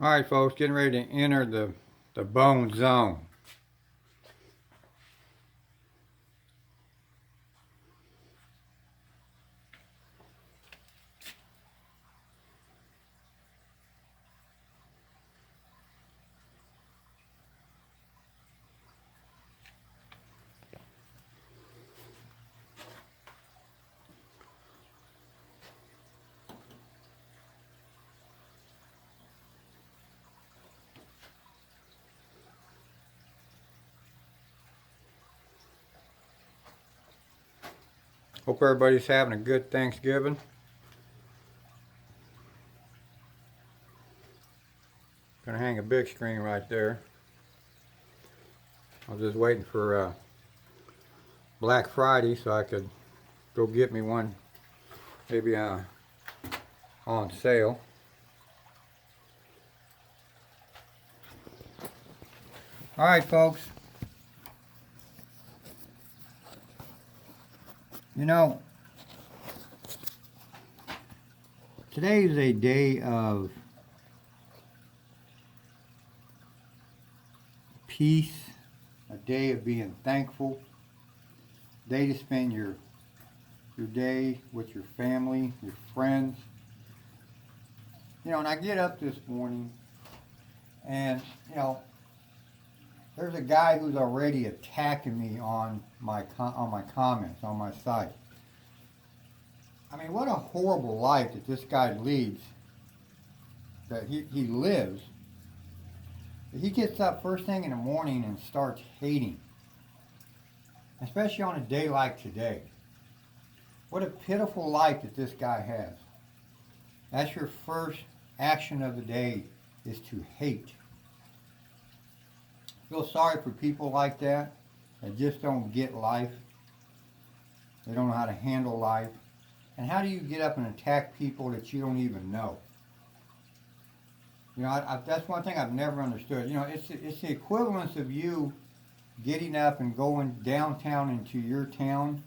All right, folks, getting ready to enter the bone zone. Hope everybody's having a good Thanksgiving. Gonna hang a big screen right there. I was just waiting for Black Friday so I could go get me one, maybe on sale. All right, folks. You know, today is a day of peace, a day of being thankful, a day to spend your day with your family, your friends. You know, and I get up this morning and, there's a guy who's already attacking me on my comments on my site. I mean, what a horrible life that this guy leads, that he lives. He gets up first thing in the morning and starts hating, especially on a day like today. What a pitiful life that this guy has. That's your first action of the day, is to hate. I feel sorry for people like that just don't get life. They don't know how to handle life. And how do you get up and attack people that you don't even know? You know, that's one thing I've never understood. You know, it's the equivalence of you getting up and going downtown into your town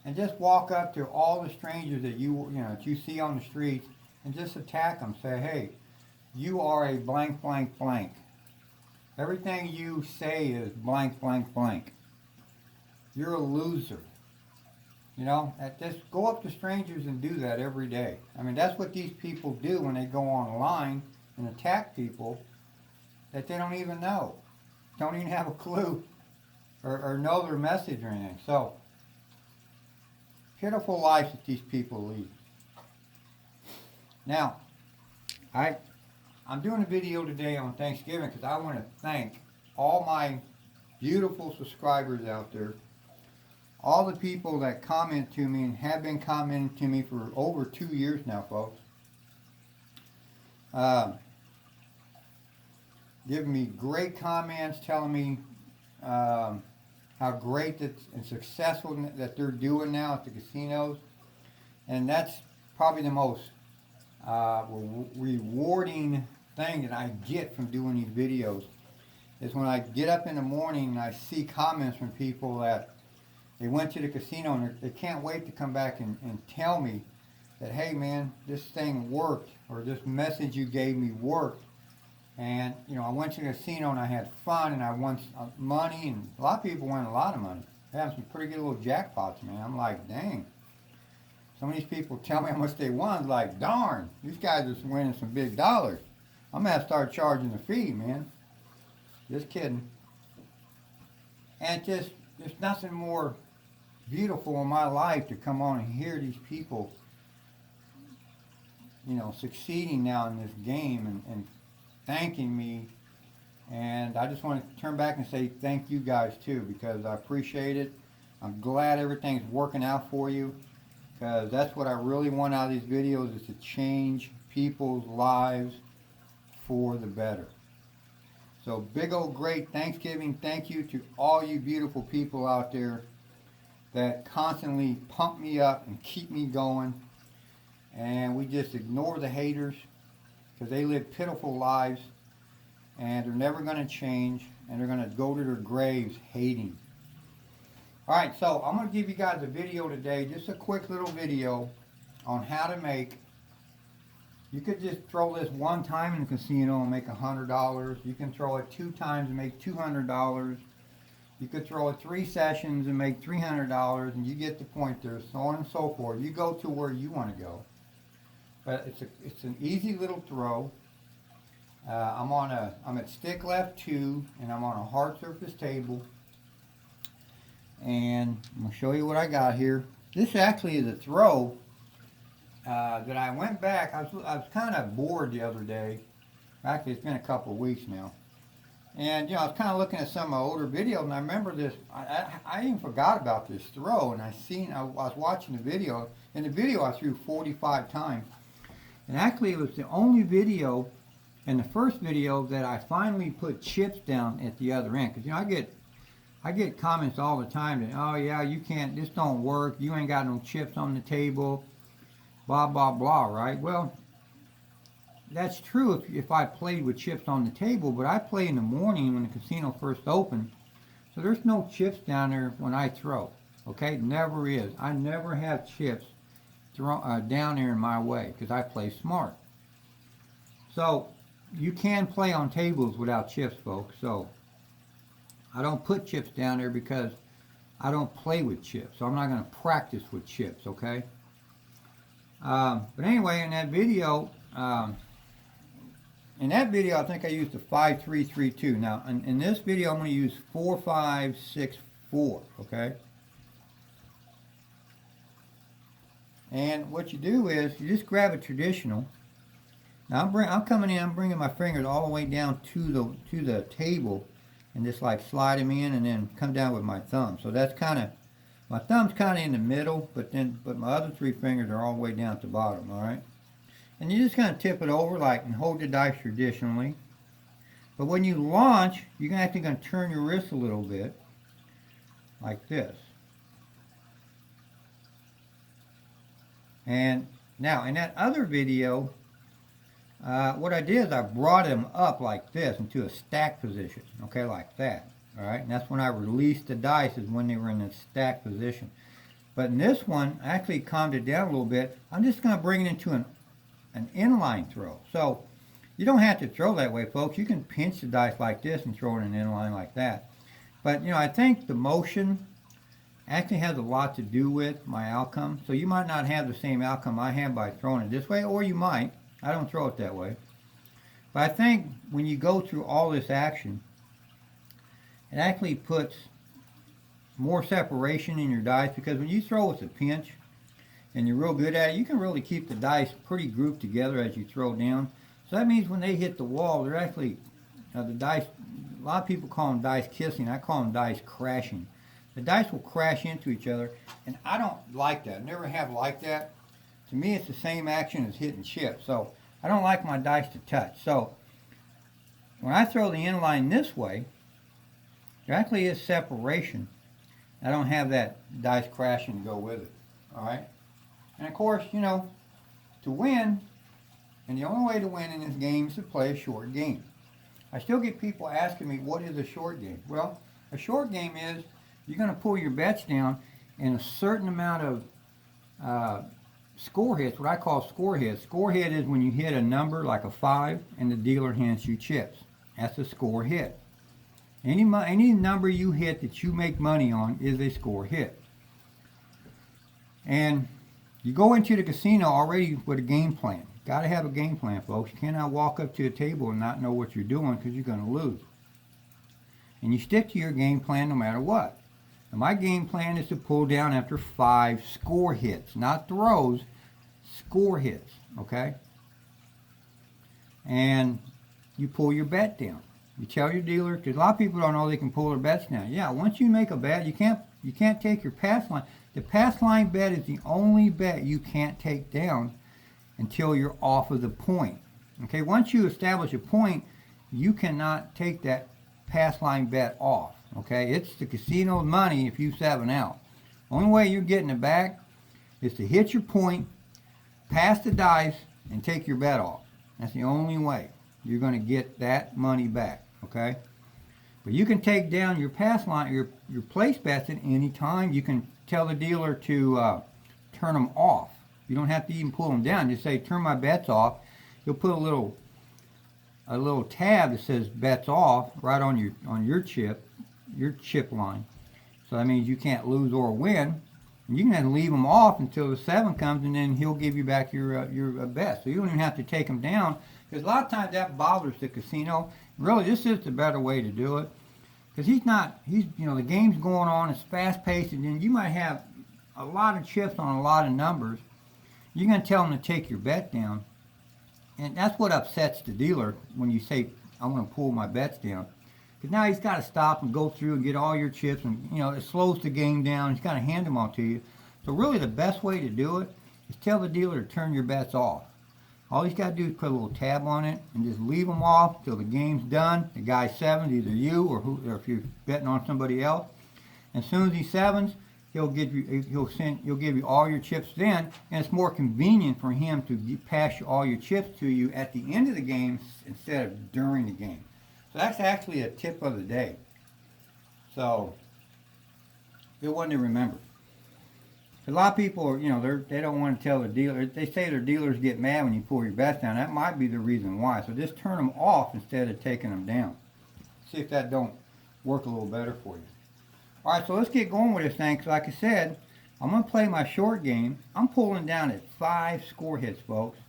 and just walk up to all the strangers that that you see on the streets and just attack them. Say, hey, you are a blank, blank, blank. Everything you say is blank, blank, blank. You're a loser. You know, just go up to strangers and do that every day. I mean, that's what these people do when they go online and attack people that they don't even know, don't even have a clue or know their message or anything. So, pitiful lives that these people lead. Now, I'm doing a video today on Thanksgiving because I want to thank all my beautiful subscribers out there, all the people that comment to me and have been commenting to me for over 2 years now, folks. Giving me great comments, telling me how great and successful that they're doing now at the casinos. And that's probably the most rewarding thing that I get from doing these videos, is when I get up in the morning and I see comments from people that they went to the casino and they can't wait to come back and tell me that, hey man, this thing worked, or this message you gave me worked. And, I went to the casino and I had fun and I won money, and a lot of people won a lot of money. They have some pretty good little jackpots, man. I'm like, dang. Some of these people tell me how much they won. It's like, darn, these guys are winning some big dollars. I'm going to have to start charging the fee, man. Just kidding. And there's nothing more beautiful in my life to come on and hear these people, succeeding now in this game and thanking me. And I just want to turn back and say thank you guys too, because I appreciate it. I'm glad everything's working out for you, because that's what I really want out of these videos, is to change people's lives for the better. So big old great Thanksgiving thank you to all you beautiful people out there that constantly pump me up and keep me going. And we just ignore the haters, because they live pitiful lives and they're never going to change, and they're going to go to their graves hating. All right, so I'm going to give you guys a video today, just a quick little video on how to make You could just throw this one time in the casino and make $100. You can throw it 2 times and make $200. You could throw it 3 sessions and make $300, and you get the point there, so on and so forth. You go to where you want to go. But it's an easy little throw. I'm at stick left 2, and I'm on a hard surface table. And I'm going to show you what I got here. This actually is a throw that I went back. I was kind of bored the other day. Actually, it's been a couple of weeks now. And, I was kind of looking at some of my older videos, and I remember this. I even forgot about this throw, and I was watching the video. In the video, I threw 45 times. And actually, it was the only video, in the first video, that I finally put chips down at the other end. Because, I get comments all the time that, oh yeah, you can't, this don't work, you ain't got no chips on the table, blah, blah, blah, right? Well, that's true if I played with chips on the table, but I play in the morning when the casino first opened, so there's no chips down there when I throw, okay? Never is. I never have chips down there in my way, because I play smart. So, you can play on tables without chips, folks, so I don't put chips down there because I don't play with chips. So I'm not going to practice with chips, okay? But anyway, in that video, I think I used a 5-3-3-2. Now, in this video, I'm going to use 4-5-6-4, okay? And what you do is you just grab a traditional. Now I'm coming in. I'm bringing my fingers all the way down to the table, and just like slide them in and then come down with my thumb. So that's my thumb's kind of in the middle, but my other 3 fingers are all the way down at the bottom, all right? And you just kind of tip it over and hold the dice traditionally. But when you launch, you're actually going to turn your wrist a little bit, like this. And now, in that other video, what I did is I brought them up like this into a stack position, okay, like that, all right? And that's when I released the dice, is when they were in a stack position. But in this one, I actually calmed it down a little bit. I'm just going to bring it into an inline throw. So you don't have to throw that way, folks. You can pinch the dice like this and throw it in an inline like that. But, I think the motion actually has a lot to do with my outcome. So you might not have the same outcome I have by throwing it this way, or you might. I don't throw it that way. But I think when you go through all this action, it actually puts more separation in your dice, because when you throw with a pinch and you're real good at it, you can really keep the dice pretty grouped together as you throw down. So that means when they hit the wall, they're actually, the dice, a lot of people call them dice kissing. I call them dice crashing. The dice will crash into each other, and I don't like that. Never have liked that. To me, it's the same action as hitting chips. So I don't like my dice to touch. So when I throw the inline this way, there actually is separation. I don't have that dice crashing to go with it. All right? And of course, to win, and the only way to win in this game is to play a short game. I still get people asking me, what is a short game? Well, a short game is you're going to pull your bets down in a certain amount of score hits, what I call score hits. Score hit is when you hit a number like a 5 and the dealer hands you chips. That's a score hit. Any number you hit that you make money on is a score hit. And you go into the casino already with a game plan. Got to have a game plan, folks. You cannot walk up to a table and not know what you're doing, because you're going to lose. And you stick to your game plan no matter what. And my game plan is to pull down after 5 score hits, not throws, score hits, okay? And you pull your bet down. You tell your dealer, because a lot of people don't know they can pull their bets down. Yeah, once you make a bet, you can't take your pass line. The pass line bet is the only bet you can't take down until you're off of the point. Okay, once you establish a point, you cannot take that pass line bet off. Okay, it's the casino's money if you 7 out. Only way you're getting it back is to hit your point, pass the dice, and take your bet off. That's the only way you're going to get that money back. Okay, but you can take down your pass line, your place bets at any time. You can tell the dealer to turn them off. You don't have to even pull them down. Just say, turn my bets off, he'll put a little tab that says bets off right on your chip line. So that means you can't lose or win. And you can then leave them off until the 7 comes, and then he'll give you back your bet. So you don't even have to take them down, because a lot of times that bothers the casino. Really, this is the better way to do it, because the game's going on, it's fast paced, and then you might have a lot of chips on a lot of numbers. You're going to tell them to take your bet down, and that's what upsets the dealer when you say, I'm going to pull my bets down. Because now he's got to stop and go through and get all your chips, and it slows the game down. He's got to hand them all to you. So really the best way to do it is tell the dealer to turn your bets off. All he's got to do is put a little tab on it and just leave them off till the game's done. The guy sevens, either you or if you're betting on somebody else. And as soon as he sevens, he'll give you all your chips then, and it's more convenient for him to pass all your chips to you at the end of the game instead of during the game. So that's actually a tip of the day. So, good one to remember. A lot of people are, they don't want to tell their dealer. They say their dealers get mad when you pull your bets down. That might be the reason why. So just turn them off instead of taking them down. See if that don't work a little better for you. All right, so let's get going with this thing. Because like I said, I'm going to play my short game. I'm pulling down at 5 score hits, folks.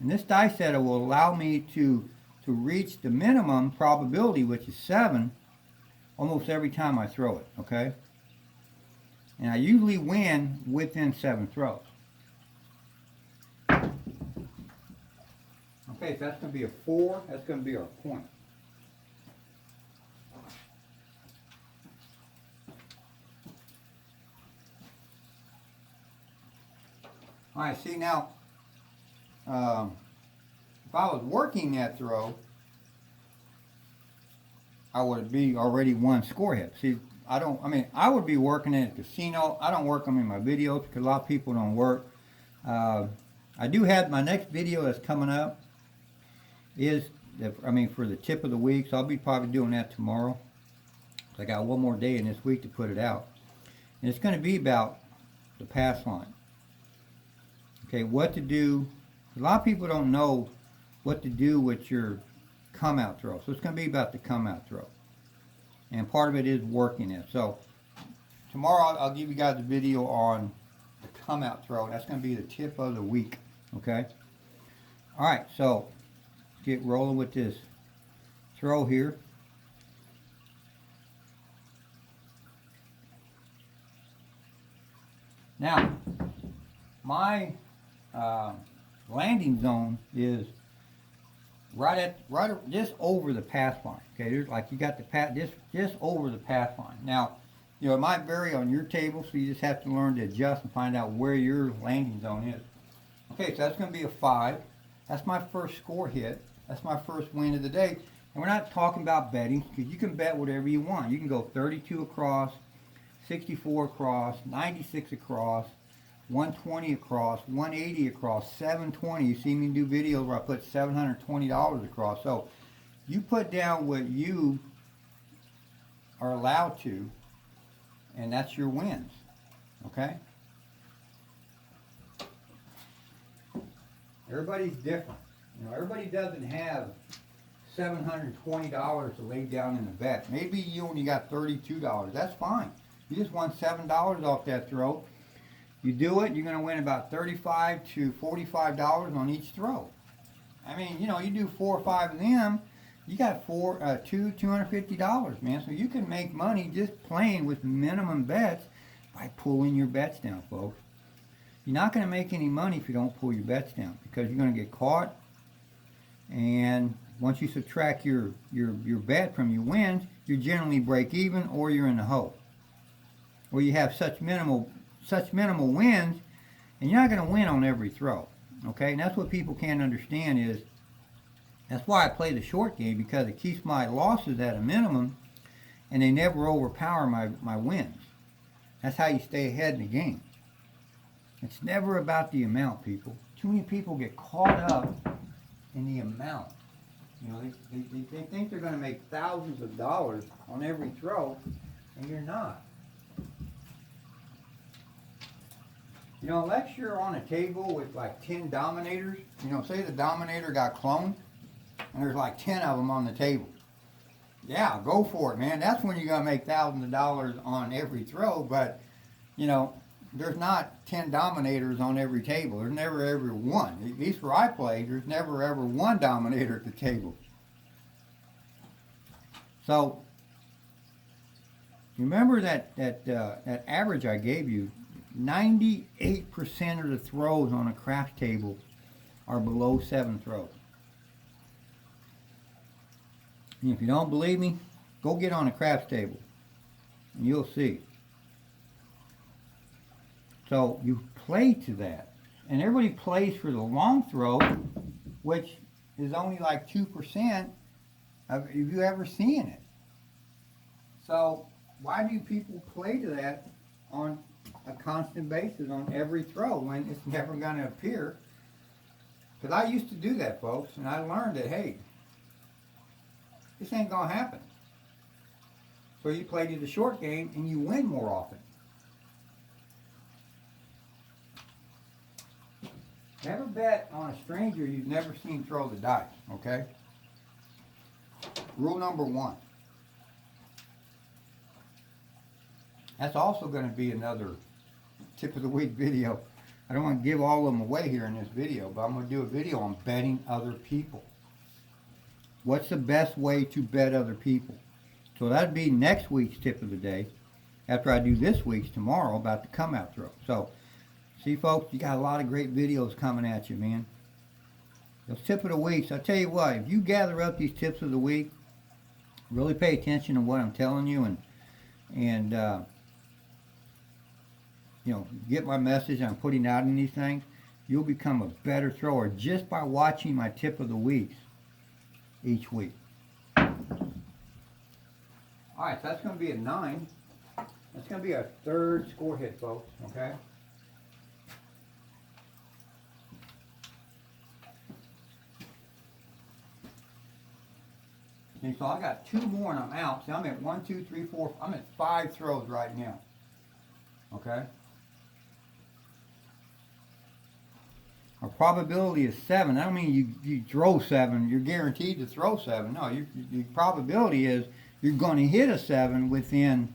And this dice setter will allow me to reach the minimum probability, which is 7, almost every time I throw it, okay? And I usually win within 7 throws. Okay, so that's going to be a 4. That's going to be our point. All right, see now, if I was working that throw, I would be already 1 score hit. See, I would be working in a casino. I don't work them in my videos because a lot of people don't work. I do have my next video that's coming up for the tip of the week, so I'll be probably doing that tomorrow. I got one more day in this week to put it out. And it's going to be about the pass line. Okay, what to do. A lot of people don't know what to do with your come out throw. So it's going to be about the come out throw. And part of it is working it. So tomorrow I'll give you guys a video on the come out throw. That's going to be the tip of the week. Okay? Alright, so get rolling with this throw here. Now, my landing zone is just over the pass line. Okay, there's like you got the pass just over the pass line. Now, it might vary on your table, so you just have to learn to adjust and find out where your landing zone is. Okay, so that's going to be a 5. That's my first score hit. That's my first win of the day. And we're not talking about betting, because you can bet whatever you want. You can go 32 across, 64 across, 96 across, 120 across, 180 across, 720. You see me do videos where I put $720 across. So you put down what you are allowed to, and that's your wins. Okay? Everybody's different. Everybody doesn't have $720 to lay down in a bet. Maybe you only got $32. That's fine. You just won $7 off that throw. You do it, you're going to win about $35 to $45 on each throw. I mean, you do 4 or 5 of them, you got $250, man. So you can make money just playing with minimum bets by pulling your bets down, folks. You're not going to make any money if you don't pull your bets down, because you're going to get caught. And once you subtract your bet from your wins, you generally break even, or you're in the hole. Or you have such minimal wins, and you're not going to win on every throw. Okay, and that's what people can't understand is, that's why I play the short game, because it keeps my losses at a minimum, and they never overpower my wins. That's how you stay ahead in the game. It's never about the amount, people. Too many people get caught up in the amount. They think they're going to make thousands of dollars on every throw, and you're not. You know, unless you're on a table with like 10 dominators, you know, say the dominator got cloned and there's like 10 of them on the table. Yeah, go for it, man. That's when you're going to make thousands of dollars on every throw, but, you know, there's not 10 dominators on every table. There's never ever one. At least where I play, there's never ever one dominator at the table. So, remember that average I gave you, 98% of the throws on a craps table are below 7 throws. And if you don't believe me, go get on a craps table and you'll see. So you play to that. And everybody plays for the long throw, which is only like 2% of you ever seeing it. So why do people play to that on a constant basis on every throw when it's never going to appear? Because I used to do that, folks, and I learned that, hey, this ain't going to happen. So you play to the short game and you win more often. Never bet on a stranger you've never seen throw the dice, okay? Rule number 1. That's also going to be another tip of the week video. I don't want to give all of them away here in this video, but I'm going to do a video on betting other people. What's the best way to bet other people? So that'd be next week's tip of the day, after I do this week's tomorrow about the come out throw. So, see folks, you got a lot of great videos coming at you, man. Those tip of the weeks, I tell you what, if you gather up these tips of the week, really pay attention to what I'm telling you and you know, get my message I'm putting out in these things, you'll become a better thrower just by watching my tip of the weeks each week. Alright, so that's going to be a 9. That's going to be our third score hit, folks, okay? And so I got 2 more and I'm out. See, I'm at 1, 2, 3, 4, I'm at 5 throws right now. Okay? Our probability is 7. I don't mean you throw 7, you're guaranteed to throw 7. No, your probability is you're going to hit a 7 within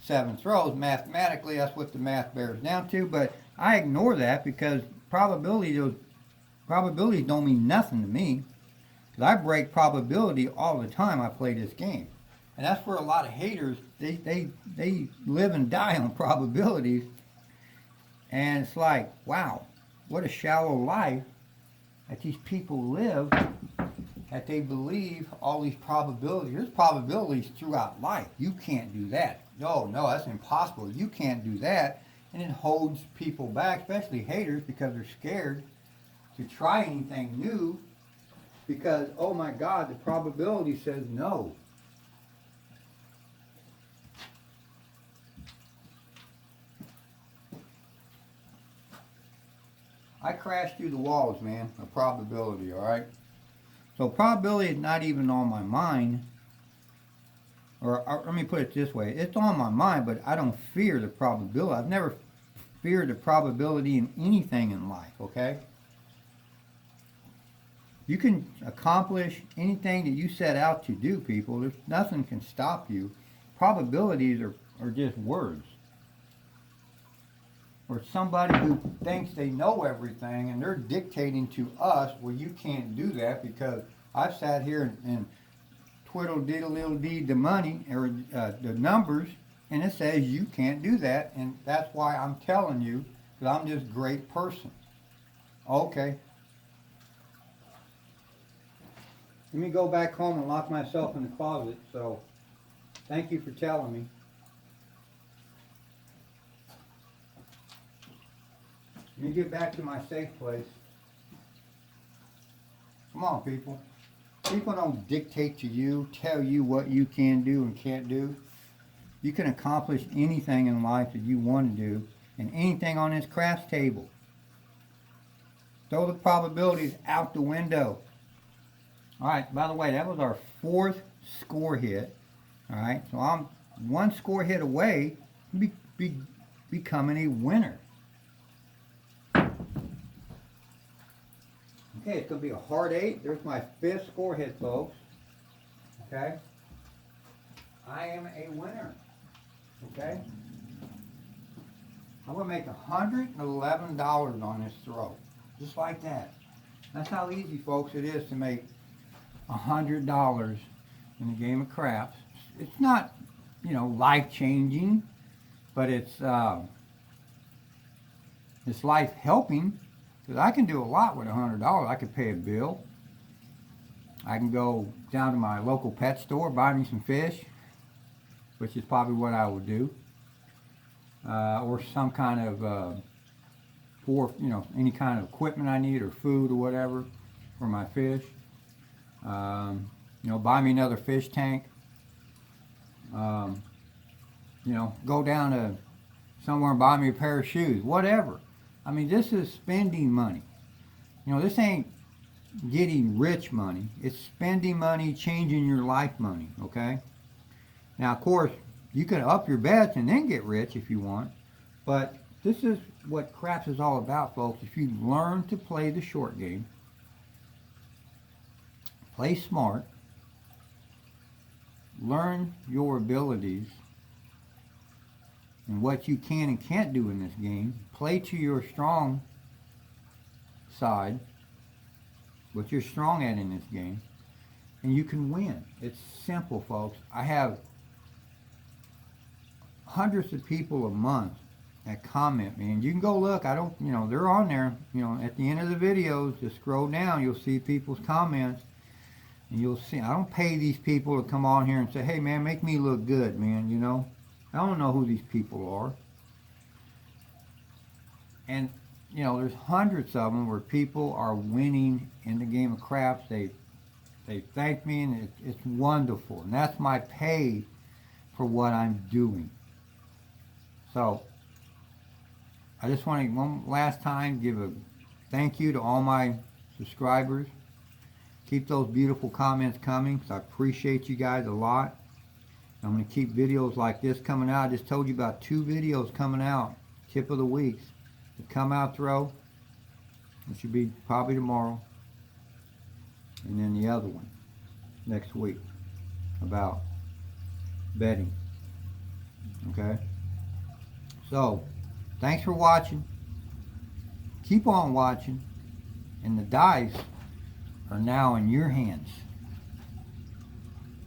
7 throws. Mathematically, that's what the math bears down to, but I ignore that because probabilities don't mean nothing to me. Because I break probability all the time I play this game. And that's where a lot of haters, they live and die on probabilities. And it's like, wow, what a shallow life that these people live, that they believe all these probabilities. There's probabilities throughout life. You can't do that. No, that's impossible. You can't do that. And it holds people back, especially haters, because they're scared to try anything new because, oh my God, the probability says no. I crashed through the walls, man, of probability, all right? So probability is not even on my mind. Or let me put it this way. It's on my mind, but I don't fear the probability. I've never feared the probability in anything in life, okay? You can accomplish anything that you set out to do, people. There's nothing can stop you. Probabilities are just words. Or somebody who thinks they know everything and they're dictating to us, well, you can't do that because I've sat here and twiddle-diddle-diddle-dee the money, or the numbers, and it says you can't do that, and that's why I'm telling you that I'm this great person. Okay. Let me go back home and lock myself in the closet, so thank you for telling me. Let me get back to my safe place. Come on, people. People don't dictate to you, tell you what you can do and can't do. You can accomplish anything in life that you want to do, and anything on this craps table. Throw the probabilities out the window. Alright, by the way, that was our 4th score hit. Alright, so I'm 1 score hit away from becoming a winner. Okay, it's going to be a hard 8. There's my 5th score hit, folks. Okay? I am a winner. Okay? I'm going to make $111 on this throw. Just like that. That's how easy, folks, it is to make $100 in the game of craps. It's not, life-changing, but it's life-helping, because I can do a lot with $100. I could pay a bill. I can go down to my local pet store, buy me some fish, which is probably what I would do, or some kind of, any kind of equipment I need, or food or whatever for my fish. Buy me another fish tank. Go down to somewhere and buy me a pair of shoes, whatever. I mean, this is spending money. This ain't getting rich money. It's spending money, changing your life money, okay? Now, of course, you can up your bets and then get rich if you want, but this is what craps is all about, folks. If you learn to play the short game, play smart, learn your abilities and what you can and can't do in this game, play to your strong side, what you're strong at in this game, and you can win. It's simple, folks. I have hundreds of people a month that comment me, and you can go look. I don't, they're on there. At the end of the videos, just scroll down, you'll see people's comments, and you'll see. I don't pay these people to come on here and say, "Hey, man, make me look good, man." I don't know who these people are, and there's hundreds of them where people are winning in the game of craps. They thank me, and it's wonderful, and that's my pay for what I'm doing. So I just want to one last time give a thank you to all my subscribers. Keep those beautiful comments coming, because I appreciate you guys a lot. I'm going to keep videos like this coming out. I just told you about 2 videos coming out, tip of the weeks. The come out throw, it should be probably tomorrow, and then the other one next week about betting. Okay? So, thanks for watching. Keep on watching, and the dice are now in your hands.